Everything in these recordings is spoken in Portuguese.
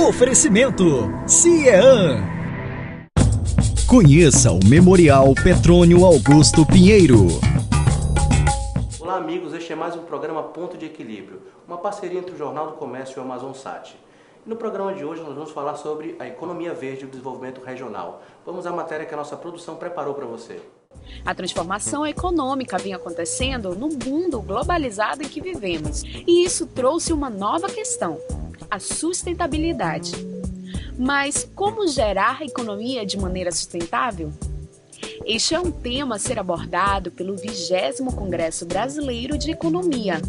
Oferecimento CIEAN. Conheça o Memorial Petrônio Augusto Pinheiro. Olá amigos, este é mais um programa Ponto de Equilíbrio, uma parceria entre o Jornal do Comércio e o Amazonsat. E no programa de hoje nós vamos falar sobre a economia verde e o desenvolvimento regional. Vamos à matéria que a nossa produção preparou para você. A transformação econômica vinha acontecendo no mundo globalizado em que vivemos, e isso trouxe uma nova questão: a sustentabilidade. Mas como gerar a economia de maneira sustentável? Este é um tema a ser abordado pelo 20º Congresso Brasileiro de Economia,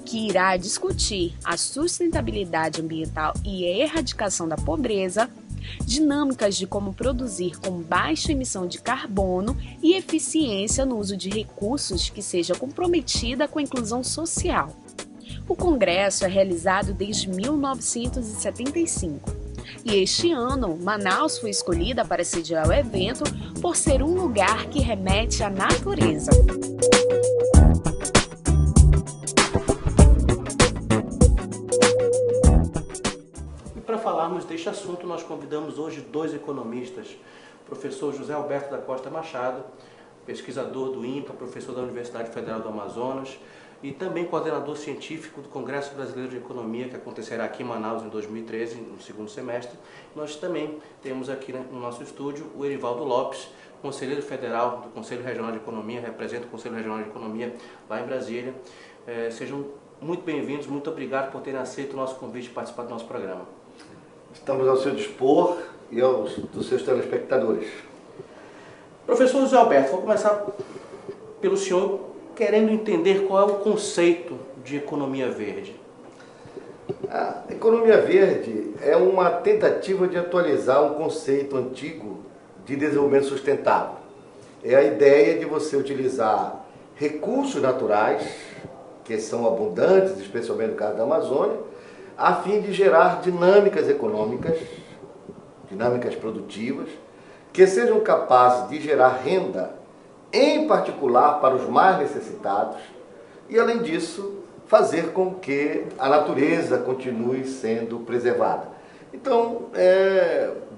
que irá discutir a sustentabilidade ambiental e a erradicação da pobreza, dinâmicas de como produzir com baixa emissão de carbono e eficiência no uso de recursos que seja comprometida com a inclusão social. O congresso é realizado desde 1975 e este ano Manaus foi escolhida para sediar o evento por ser um lugar que remete à natureza. Para falarmos deste assunto, nós convidamos hoje dois economistas, o professor José Alberto da Costa Machado, pesquisador do INPA, professor da Universidade Federal do Amazonas e também coordenador científico do Congresso Brasileiro de Economia, que acontecerá aqui em Manaus em 2013, no segundo semestre. Nós também temos aqui no nosso estúdio o Erivaldo Lopes, conselheiro federal do Conselho Regional de Economia, representa o Conselho Regional de Economia lá em Brasília. Sejam muito bem-vindos, muito obrigado por terem aceito o nosso convite de participar do nosso programa. Estamos ao seu dispor e dos seus telespectadores. Professor José Alberto, vou começar pelo senhor, querendo entender qual é o conceito de economia verde. A economia verde é uma tentativa de atualizar um conceito antigo de desenvolvimento sustentável. É a ideia de você utilizar recursos naturais, que são abundantes, especialmente no caso da Amazônia, a fim de gerar dinâmicas econômicas, dinâmicas produtivas, que sejam capazes de gerar renda, em particular para os mais necessitados, e além disso, fazer com que a natureza continue sendo preservada. Então,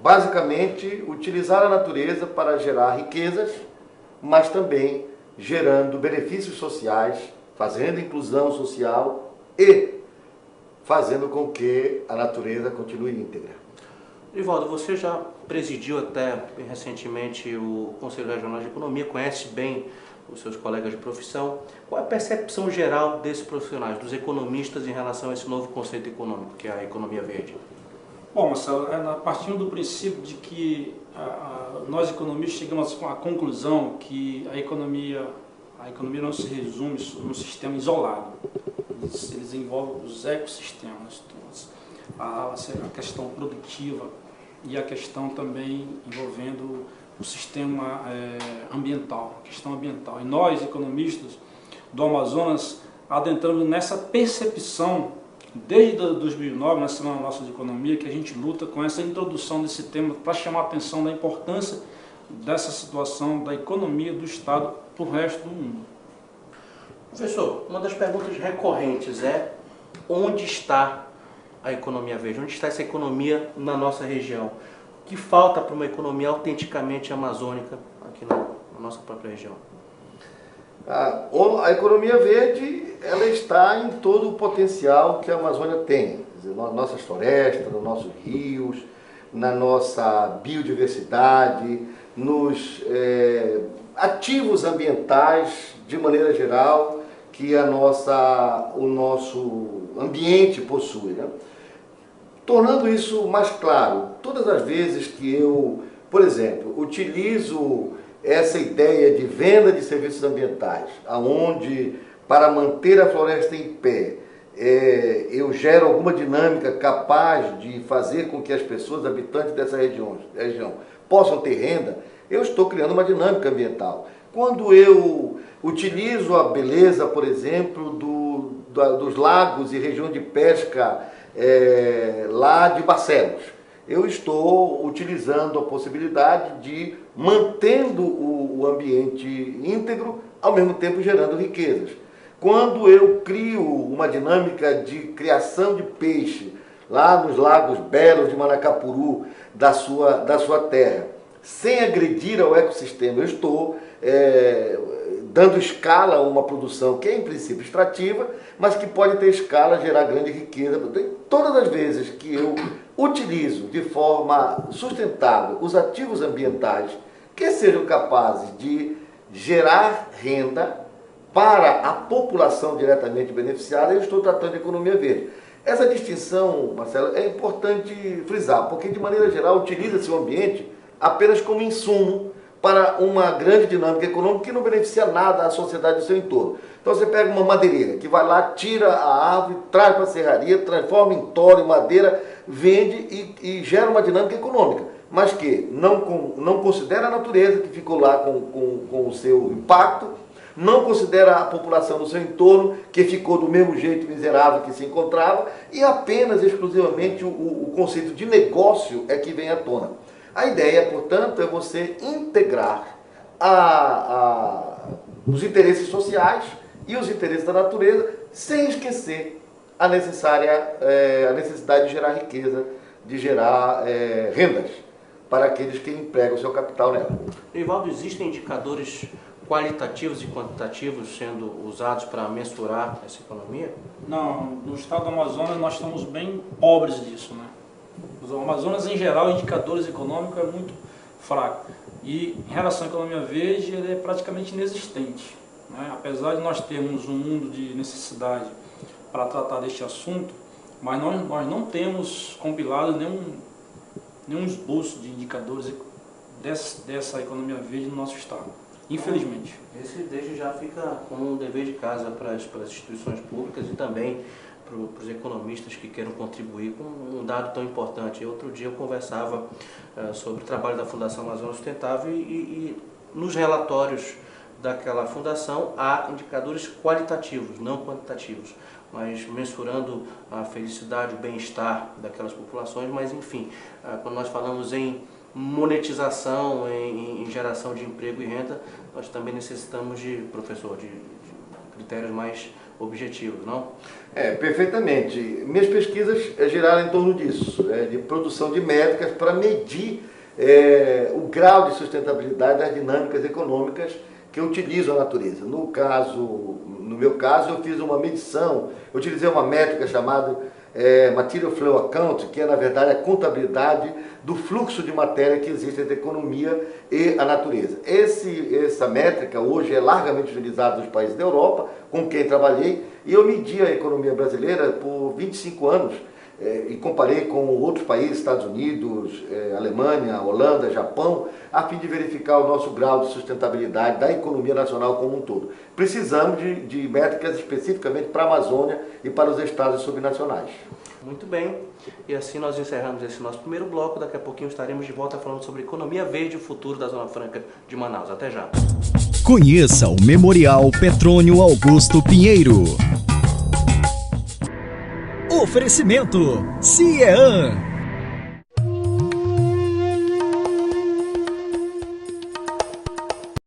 basicamente, utilizar a natureza para gerar riquezas, mas também gerando benefícios sociais, fazendo inclusão social e fazendo com que a natureza continue íntegra. Erivaldo, você já presidiu até recentemente o Conselho Regional de Economia, conhece bem os seus colegas de profissão. Qual é a percepção geral desses profissionais, dos economistas, em relação a esse novo conceito econômico, que é a economia verde? Bom, Marcelo, partindo do princípio de que nós economistas chegamos à conclusão que a economia não se resume num sistema isolado. Eles envolvem os ecossistemas, a questão produtiva e a questão também envolvendo o sistema ambiental, a questão ambiental. E nós, economistas do Amazonas, adentramos nessa percepção desde 2009, na Semana Nossa de Economia, que a gente luta com essa introdução desse tema para chamar a atenção da importância dessa situação da economia do Estado para o resto do mundo. Professor, uma das perguntas recorrentes é: onde está a economia verde? Onde está essa economia na nossa região? O que falta para uma economia autenticamente amazônica aqui na nossa própria região? A economia verde, ela está em todo o potencial que a Amazônia tem. Quer dizer, nas nossas florestas, nos nossos rios, na nossa biodiversidade, nos ativos ambientais, de maneira geral, que o nosso ambiente possui, né? Tornando isso mais claro, todas as vezes que eu, por exemplo, utilizo essa ideia de venda de serviços ambientais, aonde para manter a floresta em pé, eu gero alguma dinâmica capaz de fazer com que as pessoas, habitantes dessa região possam ter renda, eu estou criando uma dinâmica ambiental. Quando eu utilizo a beleza, por exemplo, dos lagos e região de pesca lá de Barcelos, eu estou utilizando a possibilidade de mantendo o ambiente íntegro, ao mesmo tempo gerando riquezas. Quando eu crio uma dinâmica de criação de peixe lá nos lagos belos de Manacapuru, da sua terra, sem agredir ao ecossistema. Eu estou dando escala a uma produção que é em princípio extrativa, mas que pode ter escala, gerar grande riqueza. Todas as vezes que eu utilizo de forma sustentável os ativos ambientais que sejam capazes de gerar renda para a população diretamente beneficiada, eu estou tratando de economia verde. Essa distinção, Marcelo, é importante frisar, porque de maneira geral utiliza-se o ambiente apenas como insumo para uma grande dinâmica econômica que não beneficia nada à sociedade do seu entorno. Então você pega uma madeireira que vai lá, tira a árvore, traz para a serraria, transforma em toro, em madeira, vende e gera uma dinâmica econômica, mas que não considera a natureza que ficou lá com o seu impacto, não considera a população do seu entorno, que ficou do mesmo jeito miserável que se encontrava, e apenas, exclusivamente, o conceito de negócio é que vem à tona. A ideia, portanto, é você integrar os interesses sociais e os interesses da natureza, sem esquecer a necessidade de gerar riqueza, de gerar rendas para aqueles que empregam o seu capital nela. Nivaldo, existem indicadores qualitativos e quantitativos sendo usados para mensurar essa economia? Não, no estado do Amazonas nós estamos bem pobres disso, né? No Amazonas, em geral, indicadores econômicos é muito fraco. E em relação à economia verde, ele é praticamente inexistente, né? Apesar de nós termos um mundo de necessidade para tratar deste assunto, mas nós não temos compilado nenhum esboço de indicadores dessa economia verde no nosso estado, infelizmente. Esse desde já fica como um dever de casa para as instituições públicas e também para os economistas que queiram contribuir com um dado tão importante. Outro dia eu conversava sobre o trabalho da Fundação Amazônia Sustentável e nos relatórios daquela fundação há indicadores qualitativos, não quantitativos, mas mensurando a felicidade, o bem-estar daquelas populações, mas enfim, quando nós falamos em monetização, em geração de emprego e renda, nós também necessitamos de critérios mais objetivos, não? Perfeitamente. Minhas pesquisas giraram em torno disso, de produção de métricas para medir o grau de sustentabilidade das dinâmicas econômicas que utilizam a natureza. No meu caso, eu fiz uma medição, eu utilizei uma métrica chamada Material Flow Account, que é na verdade a contabilidade do fluxo de matéria que existe entre a economia e a natureza. Essa métrica hoje é largamente utilizada nos países da Europa, com quem trabalhei, e eu medi a economia brasileira por 25 anos e comparei com outros países, Estados Unidos, Alemanha, Holanda, Japão, a fim de verificar o nosso grau de sustentabilidade da economia nacional como um todo. Precisamos de métricas especificamente para a Amazônia e para os estados subnacionais. Muito bem, e assim nós encerramos esse nosso primeiro bloco. Daqui a pouquinho estaremos de volta falando sobre economia verde e o futuro da Zona Franca de Manaus. Até já! Conheça o Memorial Petrônio Augusto Pinheiro. Oferecimento CIEAN.